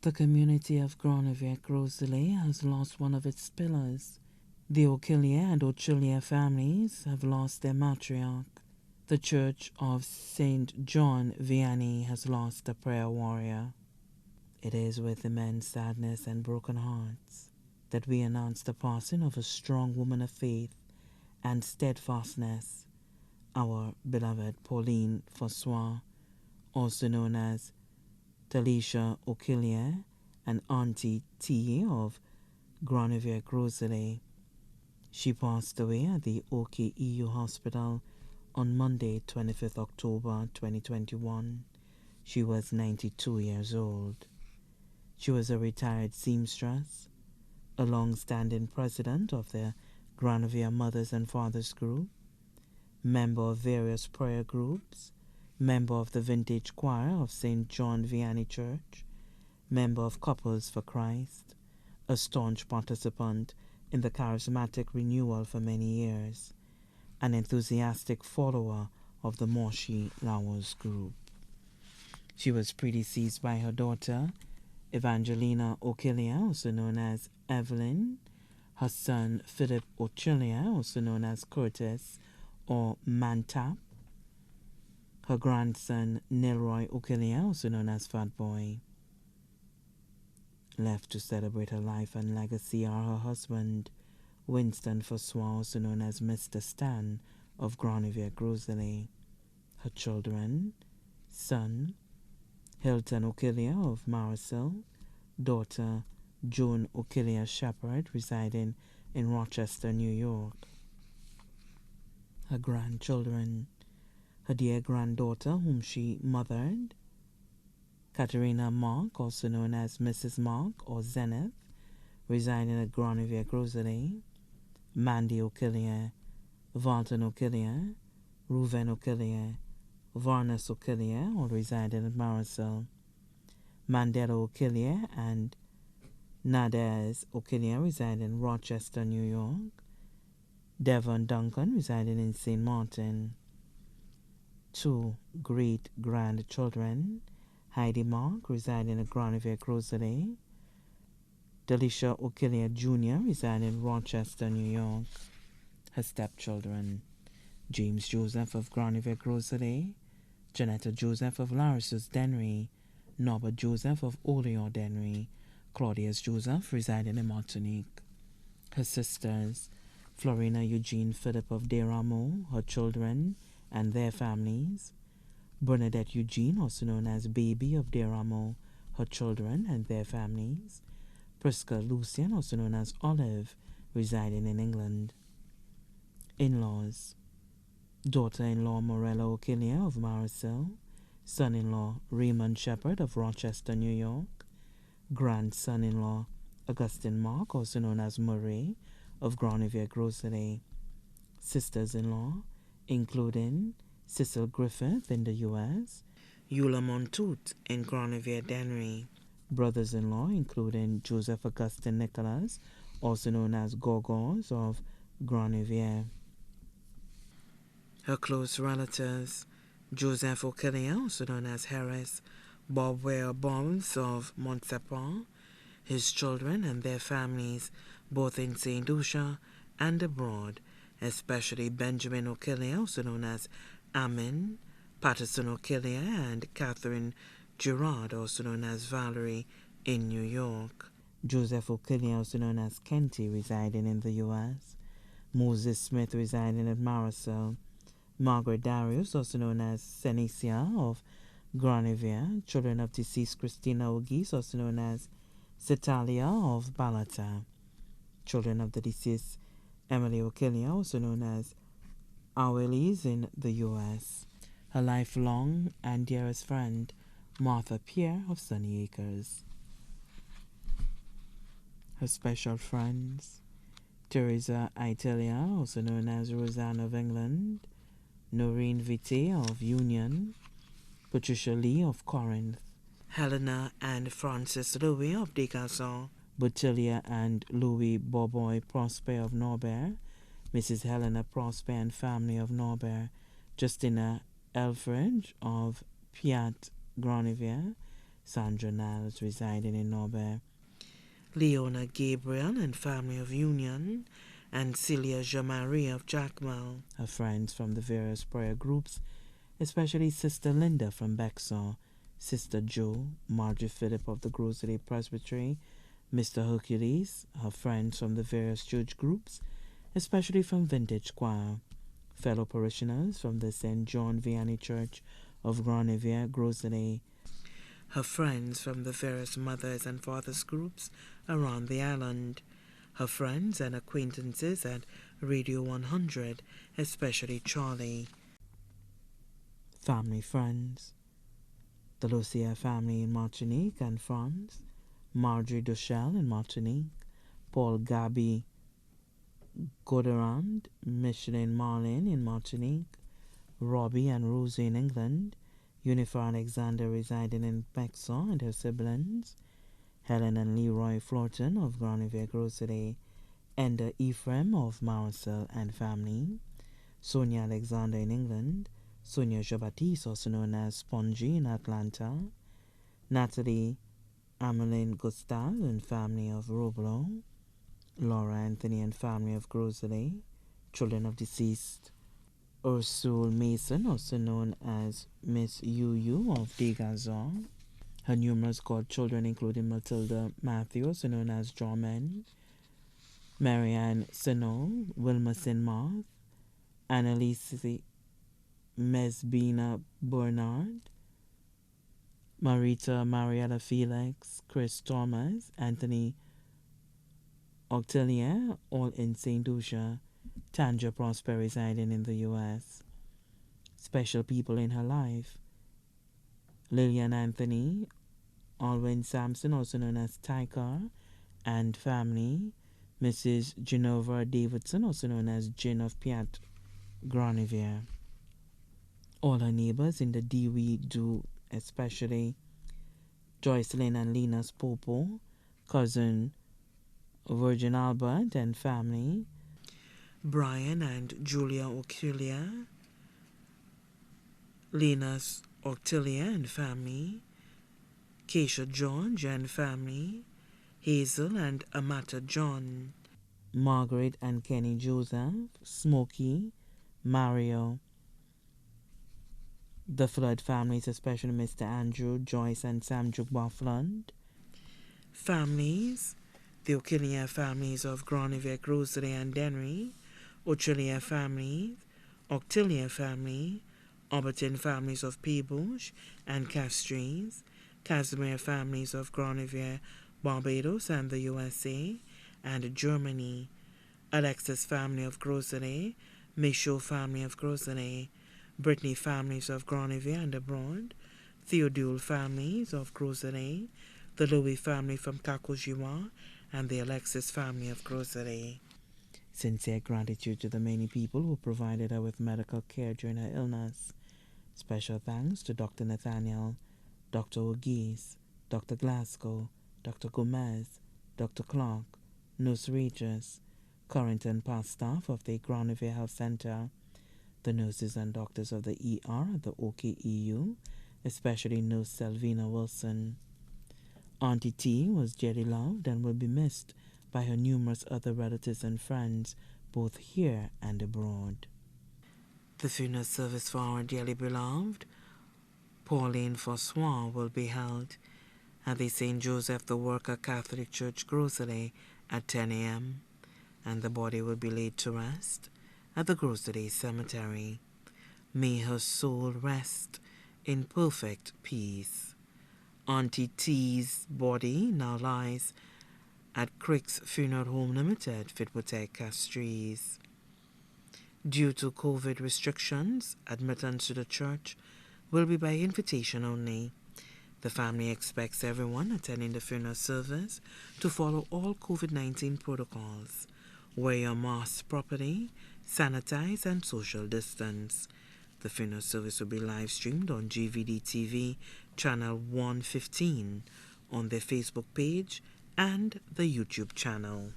The community of Grenovier-Roseland has lost one of its pillars. The O'Killier and O'Chillier families have lost their matriarch. The Church of St. John Vianney has lost a prayer warrior. It is with immense sadness and broken hearts that we announce the passing of a strong woman of faith and steadfastness, our beloved Pauline Francois, also known as Teresa O'Killier and Auntie T of Grenovier-Roseland. She passed away at the OKEU Hospital on Monday, 25th October 2021. She was 92 years old. She was a retired seamstress, a long-standing president of the Grenovier Mothers and Fathers Group, member of various prayer groups, member of the Vintage Choir of St. John Vianney Church, member of Couples for Christ, a staunch participant in the charismatic renewal for many years, an enthusiastic follower of the Moshi Lawers group. She was predeceased by her daughter, Evangelina O'Killier, also known as Evelyn, her son Philip O'Chillier, also known as Curtis or Mantap, her grandson Nilroy O'Killier, also known as Fat Boy. Left to celebrate her life and legacy are her husband, Winston Francois, also known as Mr. Stan of Grenovier-Roseland, her children, son Hilton O'Killier of Marisol, daughter Joan O'Killier Shepherd, residing in Rochester, New York. Her grandchildren, her dear granddaughter whom she mothered, Katerina Mark, also known as Mrs. Mark or Zenith, residing at Grenovier-Roseland, Mandy O'Killier, Walton O'Killier, Reuven O'Killier, Varnus O'Killier, all residing at Marisol, Mandela O'Killier and Nadez O'Killier residing in Rochester, New York, Devon Duncan residing in St. Martin. Two great-grandchildren, Heidi Mark residing at Grenovier-Roseland, Delisha O'Killier Jr. residing in Rochester, New York. Her stepchildren, James Joseph of Grenovier-Roseland, Janetta Joseph of Larissus Dennery, Norbert Joseph of Olean Dennery, Claudius Joseph residing in Martinique. Her sisters, Florina Eugene Philip of Desrameaux, her children and their families, Bernadette Eugene, also known as Baby of Desrameaux, her children and their families, Prisca Lucian, also known as Olive, residing in England. In-laws, daughter-in-law Morella O'Killier of Marisol, son-in-law Raymond Shepherd of Rochester, New York, grandson-in-law Augustine Mark, also known as Murray, of Grenovier-Roseland, sisters-in-law, including Cecil Griffith in the U.S., Eula Montoute in Grenovier-Dennery, brothers-in-law, including Joseph Augustine Nicholas, also known as Gorgors of Grenovier. Her close relatives, Joseph O'Killier, also known as Harris, Bob Ware Bombs of Montsepan, his children and their families, both in St. Lucia and abroad, especially Benjamin O'Killier, also known as Amin, Patterson O'Killier, and Catherine Girard, also known as Valerie, in New York. Joseph O'Killier, also known as Kenty, residing in the U.S. Moses Smith, residing at Marisol. Margaret Darius, also known as Senecia of Grenovier, children of deceased Christina Ogis, also known as Cetalia of Balata, children of the deceased Emily O'Killier, also known as Awelis in the U.S. Her lifelong and dearest friend, Martha Pierre of Sunny Acres. Her special friends, Teresa Itelia, also known as Roseanne of England, Noreen Vite of Union, Patricia Lee of Corinth, Helena and Francis Louis of Degasson, Botilia and Louis Boboy Prosper of Norbert, Mrs. Helena Prosper and family of Norbert, Justina Elfridge of Piat Grenovier, Sandra Niles residing in Norbert, Leona Gabriel and family of Union, and Celia Jean-Marie of Jacmel. Her friends from the various prayer groups, especially Sister Linda from Bexar, Sister Joe, Marjorie Phillip of the Grocery Presbytery, Mr. Hercules, her friends from the various church groups, especially from Vintage Choir, fellow parishioners from the St. John Vianney Church of Grand Riviere, Grocery, her friends from the various mothers and fathers groups around the island, her friends and acquaintances at Radio 100, especially Charlie. Family friends: the Lucia family in Martinique and France, Marjorie Duchel in Martinique, Paul Gabi Goderand, Michelin Marlin in Martinique, Robbie and Rosie in England, Unifer Alexander residing in Bexar and her siblings, Helen and Leroy Florton of Grand Riviere Grocery, Enda Ephraim of Marisol and family, Sonia Alexander in England, Sonia Jabatis, also known as Spongy in Atlanta, Natalie Ameline Gustave and family of Roblo, Laura Anthony and family of Grosley, children of deceased Ursule Mason, also known as Miss Yu of Degazon, her numerous godchildren including Matilda Matthew, also known as Jorman, Marianne Sino, Wilma Sinmark, Annalise Mesbina Bernard, Marita Marietta Felix, Chris Thomas, Anthony Octelia, all in St. Lucia, Tanja Prosper residing in the U.S. Special people in her life: Lillian Anthony, Alwyn Sampson, also known as Tyker, and family, Mrs. Genova Davidson, also known as Jin of Piat Grand Riviere. All her neighbors in the Dewey do, especially Joycelyn and Lena Spopo, cousin Virgin Albert and family, Brian and Julia Octilia, Lena's Octilia and family, Keisha George and family, Hazel and Amata John, Margaret and Kenny Joseph, Smokey, Mario, the Flood families, especially Mr. Andrew, Joyce, and Sam Jugba Flood. Families: the Okilia families of Grand Riviere, Grocery, and Dennery, Ochilia families, Octilia family, Albertin families of Peebush and Castries, Casimir families of Grand Riviere, Barbados, and the USA, and Germany, Alexis family of Grocery, Michaud family of Grocery, Brittany families of Grand Riviere and abroad, Theodule families of Grocery, the Louis family from Kakojiwa, and the Alexis family of Grocery. Sincere gratitude to the many people who provided her with medical care during her illness. Special thanks to Dr. Nathaniel, Dr. Ogis, Dr. Glasgow, Dr. Gomez, Dr. Clark, Nurse Regis, current and past staff of the Grand Riviere Health Center, the nurses and doctors of the ER at the OKEU, especially Nurse Selvina Wilson. Auntie T was dearly loved and will be missed by her numerous other relatives and friends, both here and abroad. The funeral service for our dearly beloved Pauline Francois will be held at the St. Joseph the Worker Catholic Church, Grocery, at 10 a.m., and the body will be laid to rest at the Grocery Cemetery. May her soul rest in perfect peace. Auntie T's body now lies at Crick's Funeral Home Limited, Fitwotek, Castries. Due to COVID restrictions, admittance to the church will be by invitation only. The family expects everyone attending the funeral service to follow all COVID-19 protocols, wear your mask properly, sanitize, and social distance. The funeral service will be live streamed on GVD TV channel 115, on their Facebook page and the YouTube channel.